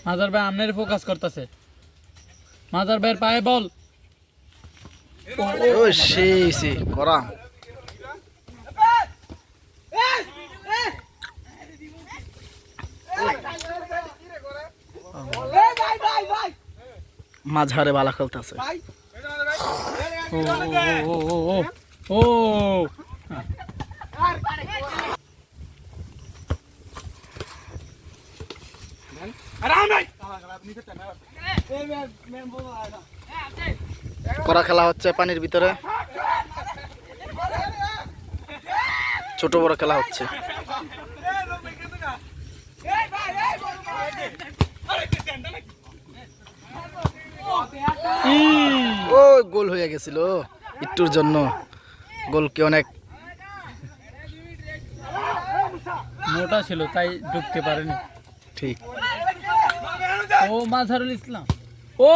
মাজার ভাই আমনের ফোকাস করতেছে। মাজার ভাইয়ের পায়ে বল। ও সে করা মাঝারে বালা খেলতেছে। ও করা খেলা হচ্ছে পানির ভিতরে, ছোট বড় খেলা হচ্ছে। ও গোল হয়ে গেছিল একটুর জন্য, গোলকে অনেক মোটা ছিল তাই ঢুকতে পারেনি। ঠিক। ও মাঝারুল ইসলাম। ও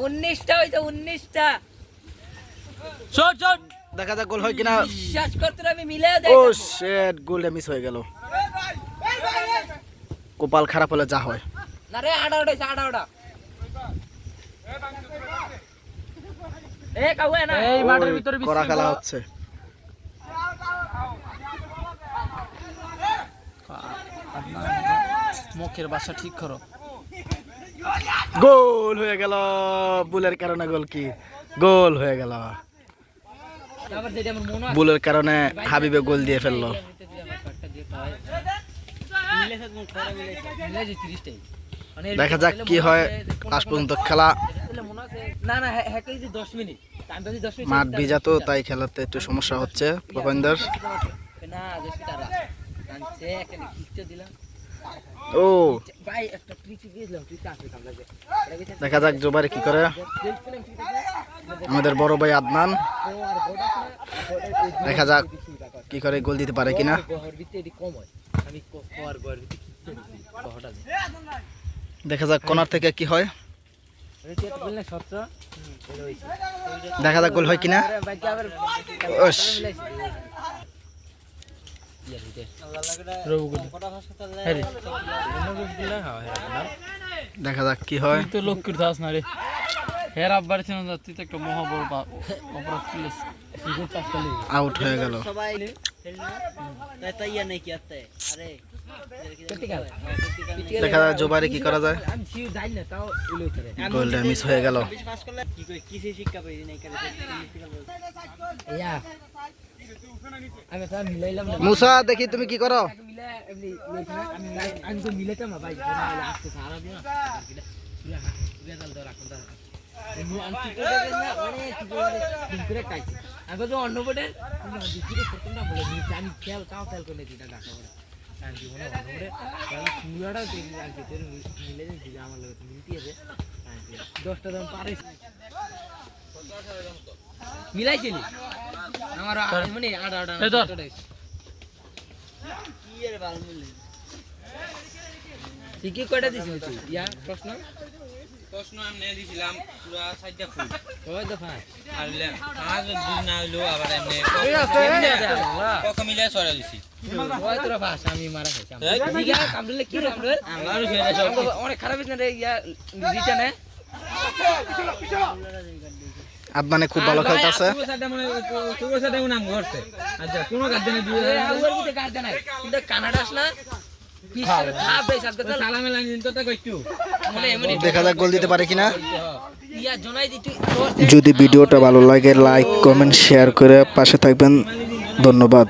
19টা হইছে 19টা। শট শট দেখা যাক গোল হয় কিনা। বিশ্বাস করতে আমি মিলে ও শিট, গোলটা মিস হয়ে গেল। কপাল খারাপ হলে যা হয়। না রে 18টা হইছে 18টা। এ কাউয়া না এই মাঠের ভিতরে করা খেলা হচ্ছে। মুখের ভাষা ঠিক করো। গোল হয়ে গেল, বুলের কারণে। গোল কি গোল হয়ে গেল, আবার যেটা আমার মনে আছে বুলের কারণে হাবিবে গোল দিয়ে ফেললো। দেখা যাক কি হয় লাস্ট পর্যন্ত খেলা। না না হ্যাঁ 10 মিনিট টাইম পাচ্ছি 10 মিনিট মাঠ ভিজা তো তাই খেলাতে একটু সমস্যা হচ্ছে প্রবন্ধের। না 10 টাকা কানছে এখানে কিচ্ছু দিলাম। ও ভাই একটা ট্রিক দিয়েছিলাম, ট্রিক আসবে কাম লাগে। দেখা যাক জোবারে কি করে। আমাদের বড় ভাই আদনান, দেখা যাক কি করে গোল দিতে পারে কিনা। দেখা যাক কর্নার থেকে কি হয়, দেখা যাক গোল হয় কিনা। দেখা যাক কি হয়। তো লোক করতে আস না রে। হের আব্বার ছিল না, তুই তো একটা মহাবড় অপরাধ করিস। আউট হয়ে গেল। দেখা যাক জোবারে কি করা যায়। গোলটা মিস হয়ে গেল। মুসা দেখি তুমি কি করো। মিলাইছিলি আমার মানে ঠিকই কয়টা দিছিস তুই? ইয়া প্রশ্ন আমি নিয়ে দিছিলাম পুরা 4টা ফুল। ওই দফা আর পাঁচ দিন না হলো আবার এমনি কত মিলে ছড়া দিছি। ওই তোরা ভাষ আমি মারা খাইছি। ঠিক আছে কামড়লে কি রে কামড়ল? আমারও সেটা সব অনেক খারাপ হইছে না রে। ইয়া রিটানে আদনানে খুব ভালো খেলতেছে। আচ্ছা কোনো গার্ডেনে দিয়ে ওর ভিতরে গার্ডেন নাই কিন্তু কানাডা আসনা দেখা যাক গোল দিতে পারে কিনা। ইয়া জনাই দিতে যদি ভিডিওটা ভালো লাগে লাইক কমেন্ট শেয়ার করে পাশে থাকবেন। ধন্যবাদ।